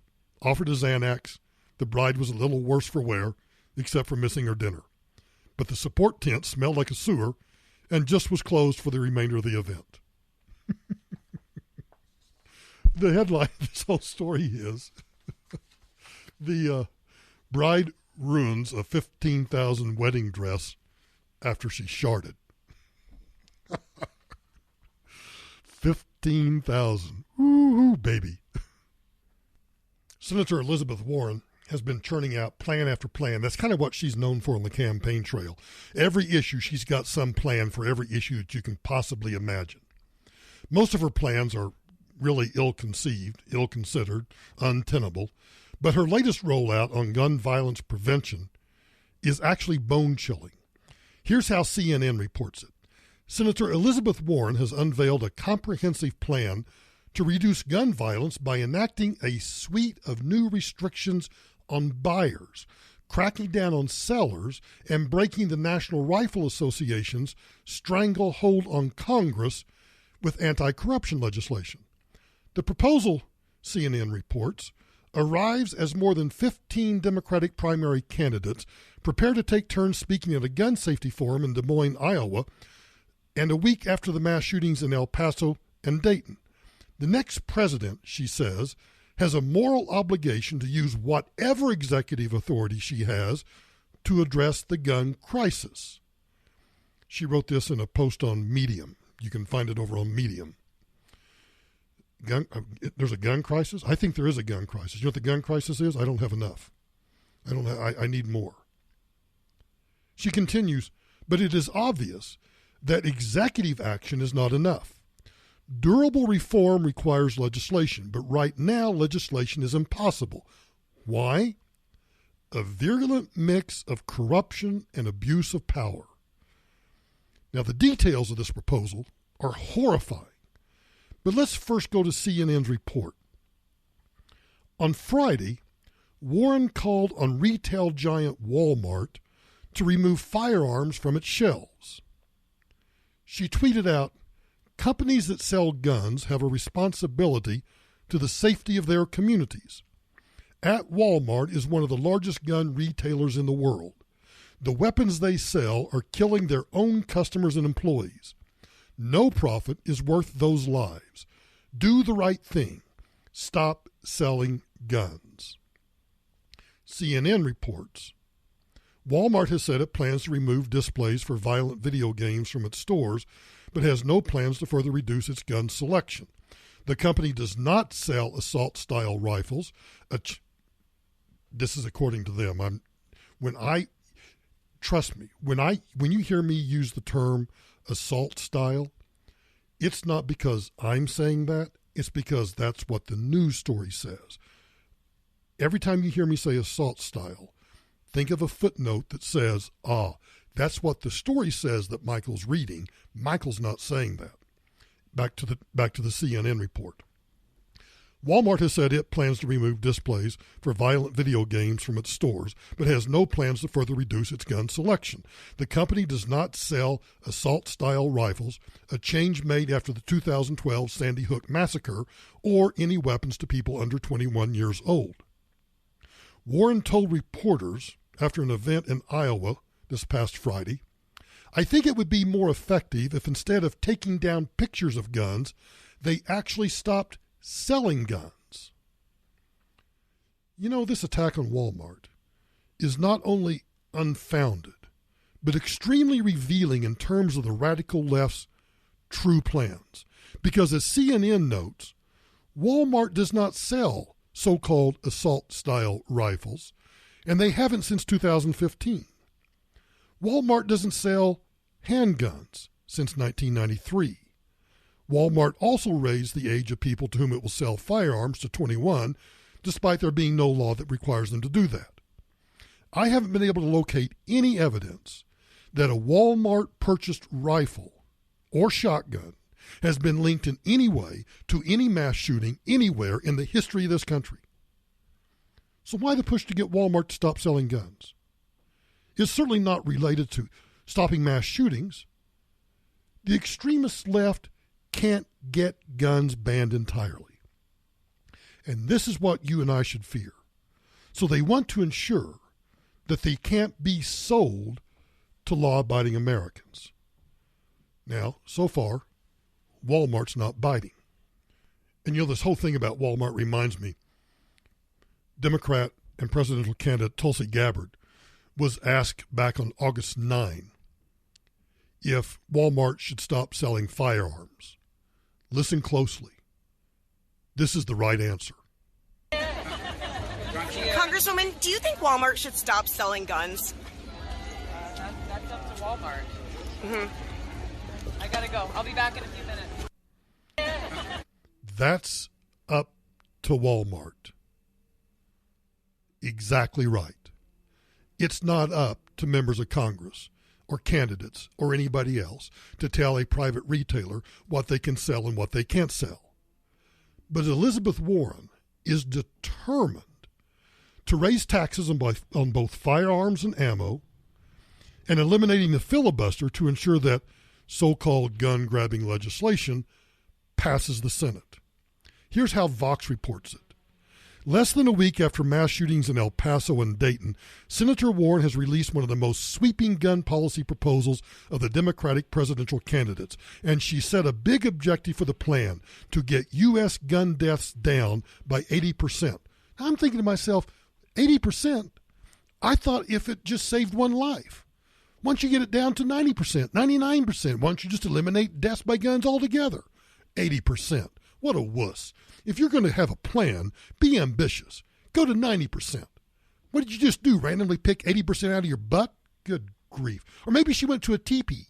offered a Xanax. The bride was a little worse for wear, except for missing her dinner. But the support tent smelled like a sewer and just was closed for the remainder of the event. The headline of this whole story is the bride ruins a $15,000 wedding dress after she sharted. $15,000. Ooh, baby. Senator Elizabeth Warren has been churning out plan after plan. That's kind of what she's known for on the campaign trail. Every issue, she's got some plan for every issue that you can possibly imagine. Most of her plans are really ill-conceived, ill-considered, untenable, but her latest rollout on gun violence prevention is actually bone-chilling. Here's how CNN reports it. Senator Elizabeth Warren has unveiled a comprehensive plan to reduce gun violence by enacting a suite of new restrictions on buyers, cracking down on sellers, and breaking the National Rifle Association's stranglehold on Congress with anti-corruption legislation. The proposal, CNN reports, arrives as more than 15 Democratic primary candidates prepare to take turns speaking at a gun safety forum in Des Moines, Iowa, and a week after the mass shootings in El Paso and Dayton. The next president, she says, has a moral obligation to use whatever executive authority she has, to address the gun crisis. She wrote this in a post on Medium. You can find it over on Medium. There's a gun crisis? I think there is a gun crisis. You know what the gun crisis is? I don't have enough. I need more. She continues, but it is obvious that executive action is not enough. Durable reform requires legislation, but right now legislation is impossible. Why? A virulent mix of corruption and abuse of power. Now, the details of this proposal are horrifying, but let's first go to CNN's report. On Friday, Warren called on retail giant Walmart to remove firearms from its shelves. She tweeted out, "Companies that sell guns have a responsibility to the safety of their communities. At Walmart is one of the largest gun retailers in the world. The weapons they sell are killing their own customers and employees. No profit is worth those lives. Do the right thing. Stop selling guns." CNN reports, Walmart has said it plans to remove displays for violent video games from its stores, but has no plans to further reduce its gun selection. The company does not sell assault-style rifles. This is according to them. Trust me, when you hear me use the term assault-style, it's not because I'm saying that. It's because that's what the news story says. Every time you hear me say assault-style, think of a footnote that says, that's what the story says that Michael's reading. Michael's not saying that. Back to the CNN report. Walmart has said it plans to remove displays for violent video games from its stores, but has no plans to further reduce its gun selection. The company does not sell assault-style rifles, a change made after the 2012 Sandy Hook massacre, or any weapons to people under 21 years old. Warren told reporters after an event in Iowa this past Friday, "I think it would be more effective if instead of taking down pictures of guns, they actually stopped selling guns." You know, this attack on Walmart is not only unfounded, but extremely revealing in terms of the radical left's true plans. Because as CNN notes, Walmart does not sell so-called assault-style rifles, and they haven't since 2015. Walmart doesn't sell handguns since 1993. Walmart also raised the age of people to whom it will sell firearms to 21, despite there being no law that requires them to do that. I haven't been able to locate any evidence that a Walmart-purchased rifle or shotgun has been linked in any way to any mass shooting anywhere in the history of this country. So why the push to get Walmart to stop selling guns? It's certainly not related to stopping mass shootings. The extremist left can't get guns banned entirely. And this is what you and I should fear. So they want to ensure that they can't be sold to law-abiding Americans. Now, so far, Walmart's not biting. And you know, this whole thing about Walmart reminds me, Democrat and presidential candidate Tulsi Gabbard was asked back on August 9 if Walmart should stop selling firearms. Listen closely. This is the right answer. Congresswoman, do you think Walmart should stop selling guns? That's up to Walmart. Mm-hmm. I gotta go. I'll be back in a few minutes. That's up to Walmart. Exactly right. It's not up to members of Congress or candidates or anybody else to tell a private retailer what they can sell and what they can't sell. But Elizabeth Warren is determined to raise taxes on both firearms and ammo and eliminating the filibuster to ensure that so-called gun-grabbing legislation passes the Senate. Here's how Vox reports it. Less than a week after mass shootings in El Paso and Dayton, Senator Warren has released one of the most sweeping gun policy proposals of the Democratic presidential candidates, and she set a big objective for the plan to get U.S. gun deaths down by 80%. I'm thinking to myself, 80%? I thought if it just saved one life. Once you get it down to 90%, 99%, why don't you just eliminate deaths by guns altogether? 80%. What a wuss. If you're going to have a plan, be ambitious. Go to 90%. What did you just do, randomly pick 80% out of your butt? Good grief. Or maybe she went to a teepee.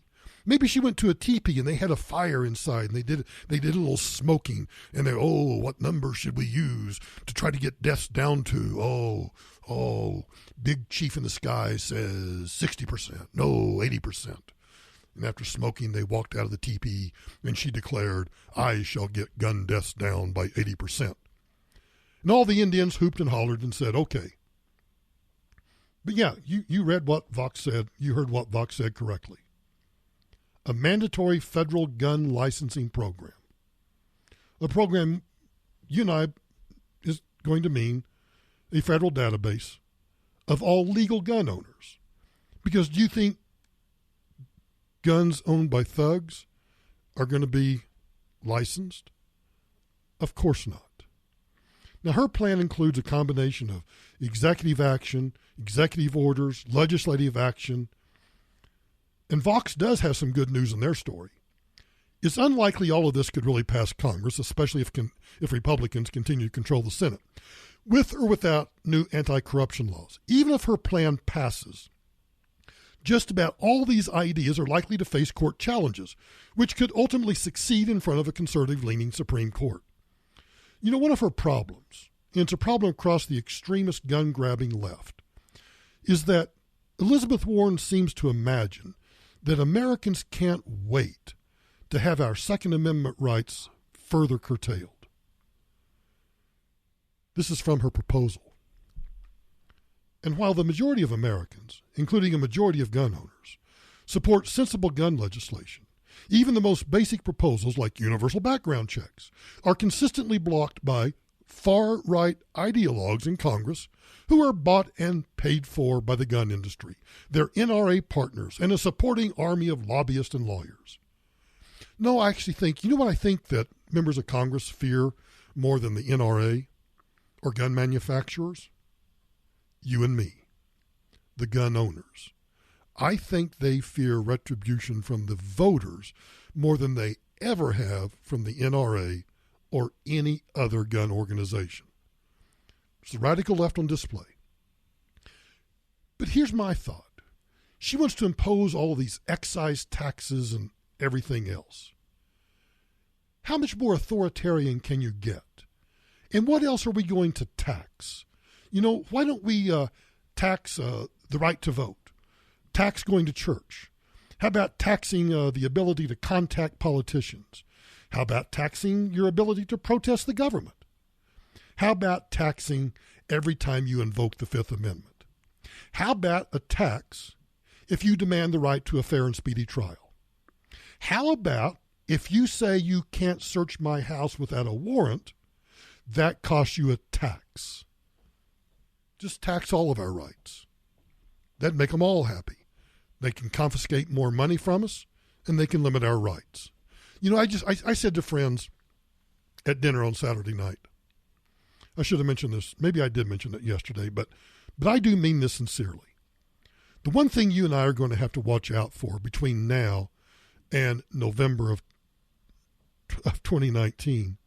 Maybe she went to a teepee and they had a fire inside and they did a little smoking and they, what number should we use to try to get deaths down to? Big chief in the sky says 60%. No, 80%. And after smoking, they walked out of the teepee and she declared, I shall get gun deaths down by 80%. And all the Indians hooped and hollered and said, okay. But yeah, you read what Vox said. You heard what Vox said correctly. A mandatory federal gun licensing program. A program, you and I, is going to mean a federal database of all legal gun owners. Because do you think guns owned by thugs are going to be licensed? Of course not. Now, her plan includes a combination of executive action, executive orders, legislative action, and Vox does have some good news in their story. It's unlikely all of this could really pass Congress, especially if Republicans continue to control the Senate, with or without new anti-corruption laws. Even if her plan passes, just about all these ideas are likely to face court challenges, which could ultimately succeed in front of a conservative-leaning Supreme Court. You know, one of her problems, and it's a problem across the extremist gun-grabbing left, is that Elizabeth Warren seems to imagine that Americans can't wait to have our Second Amendment rights further curtailed. This is from her proposal. And while the majority of Americans, including a majority of gun owners, support sensible gun legislation, even the most basic proposals like universal background checks are consistently blocked by far-right ideologues in Congress who are bought and paid for by the gun industry, their NRA partners, and a supporting army of lobbyists and lawyers. No, I actually think, you know what I think that members of Congress fear more than the NRA or gun manufacturers? You and me, the gun owners. I think they fear retribution from the voters more than they ever have from the NRA or any other gun organization. It's the radical left on display. But here's my thought. She wants to impose all of these excise taxes and everything else. How much more authoritarian can you get? And what else are we going to tax? You know, why don't we tax the right to vote? Tax going to church? How about taxing the ability to contact politicians? How about taxing your ability to protest the government? How about taxing every time you invoke the Fifth Amendment? How about a tax if you demand the right to a fair and speedy trial? How about if you say you can't search my house without a warrant, that costs you a tax? Just tax all of our rights. That'd make them all happy. They can confiscate more money from us, and they can limit our rights. You know, I said to friends at dinner on Saturday night, I should have mentioned this. Maybe I did mention it yesterday, but I do mean this sincerely. The one thing you and I are going to have to watch out for between now and November of 2019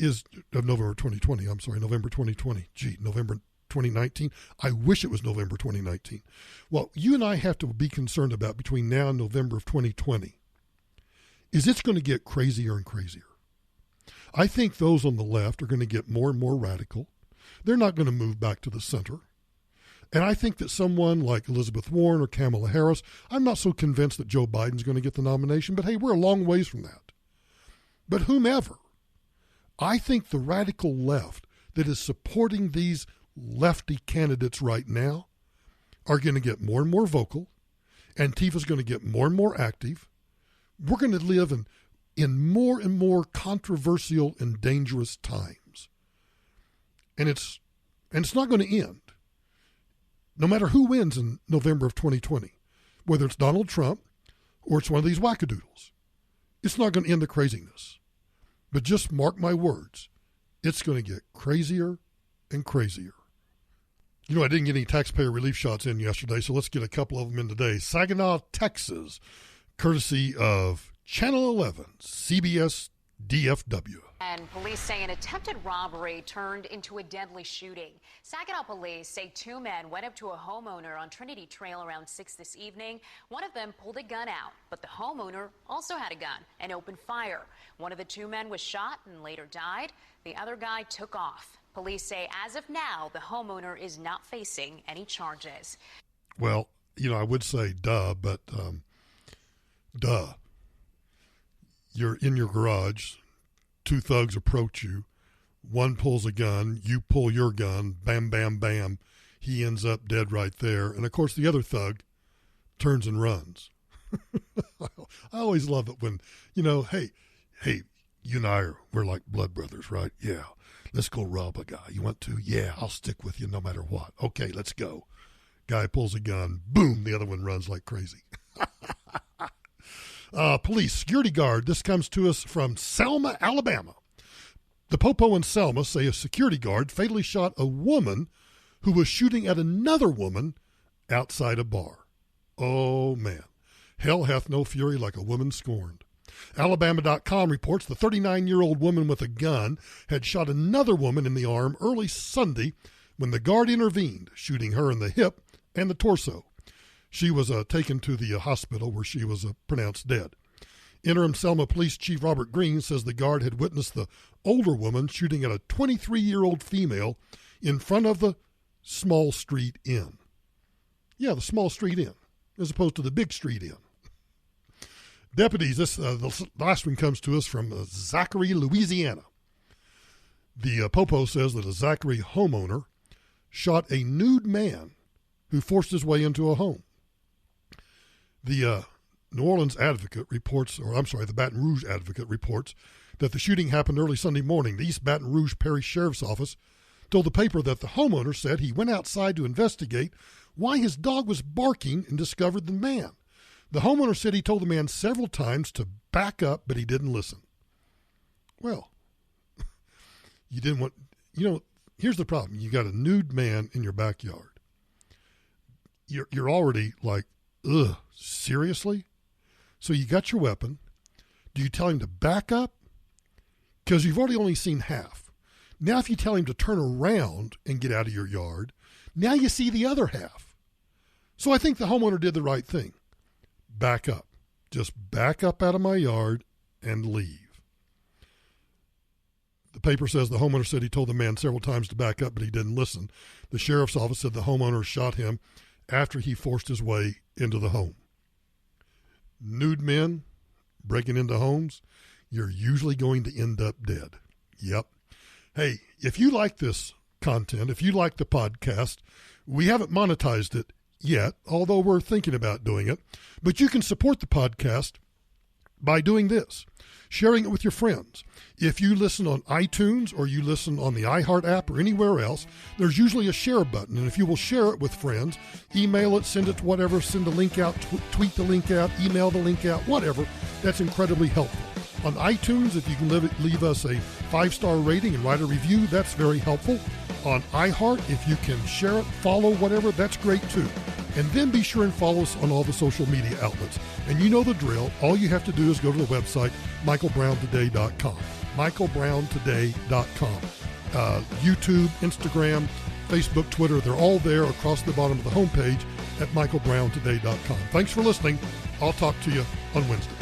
is of November 2020. I'm sorry, November 2020. November 2019. I wish it was November 2019. What you and I have to be concerned about between now and November of 2020 is it's going to get crazier and crazier. I think those on the left are going to get more and more radical. They're not going to move back to the center. And I think that someone like Elizabeth Warren or Kamala Harris, I'm not so convinced that Joe Biden's going to get the nomination, but hey, we're a long ways from that. But whomever, I think the radical left that is supporting these lefty candidates right now are going to get more and more vocal. Antifa's going to get more and more active. We're going to live in more and more controversial and dangerous times. And it's not going to end. No matter who wins in November of 2020, whether it's Donald Trump or it's one of these wackadoodles, it's not going to end the craziness. But just mark my words, it's going to get crazier and crazier. You know, I didn't get any taxpayer relief shots in yesterday, so let's get a couple of them in today. Saginaw, Texas, courtesy of Channel 11, CBS DFW. And police say an attempted robbery turned into a deadly shooting. Saginaw police say 2 men went up to a homeowner on Trinity Trail around 6 this evening. One of them pulled a gun out, but the homeowner also had a gun and opened fire. One of the 2 men was shot and later died. The other guy took off. Police say as of now, the homeowner is not facing any charges. Well, you know, I would say duh, but duh. You're in your garage. 2 thugs approach you. One pulls a gun. You pull your gun. Bam, bam, bam. He ends up dead right there. And, of course, the other thug turns and runs. I always love it when, you know, hey, you and I we're like blood brothers, right? Yeah. Let's go rob a guy. You want to? Yeah, I'll stick with you no matter what. Okay, let's go. Guy pulls a gun. Boom, the other one runs like crazy. Police, security guard. This comes to us from Selma, Alabama. The Popo and Selma say a security guard fatally shot a woman who was shooting at another woman outside a bar. Oh, man. Hell hath no fury like a woman scorned. Alabama.com reports the 39-year-old woman with a gun had shot another woman in the arm early Sunday when the guard intervened, shooting her in the hip and the torso. She was taken to the hospital where she was pronounced dead. Interim Selma Police Chief Robert Green says the guard had witnessed the older woman shooting at a 23-year-old female in front of the small street inn. Yeah, the small street inn, as opposed to the big street inn. Deputies, the last one comes to us from Zachary, Louisiana. The Popo says that a Zachary homeowner shot a nude man who forced his way into a home. The New Orleans Advocate reports, the Baton Rouge Advocate reports that the shooting happened early Sunday morning. The East Baton Rouge Parish Sheriff's Office told the paper that the homeowner said he went outside to investigate why his dog was barking and discovered the man. The homeowner said he told the man several times to back up, but he didn't listen. Well, you didn't want, here's the problem. You got a nude man in your backyard. You're already like, ugh, seriously? So you got your weapon. Do you tell him to back up? Because you've already only seen half. Now if you tell him to turn around and get out of your yard, now you see the other half. So I think the homeowner did the right thing. Back up. Just back up out of my yard and leave. The paper says the homeowner said he told the man several times to back up, but he didn't listen. The sheriff's office said the homeowner shot him after he forced his way into the home. Nude men breaking into homes, you're usually going to end up dead. Yep. Hey, if you like this content, if you like the podcast, we haven't monetized it yet, although we're thinking about doing it. But you can support the podcast by doing this, sharing it with your friends. If you listen on iTunes or you listen on the iHeart app or anywhere else, there's usually a share button. And if you will share it with friends, email it, send it to whatever, send a link out, tweet the link out, email the link out, whatever, that's incredibly helpful. On iTunes, if you can leave us a 5-star rating and write a review, that's very helpful. On iHeart, if you can share it, follow, whatever, that's great too. And then be sure and follow us on all the social media outlets. And you know the drill. All you have to do is go to the website, michaelbrowntoday.com. michaelbrowntoday.com. YouTube, Instagram, Facebook, Twitter, they're all there across the bottom of the homepage at michaelbrowntoday.com. Thanks for listening. I'll talk to you on Wednesday.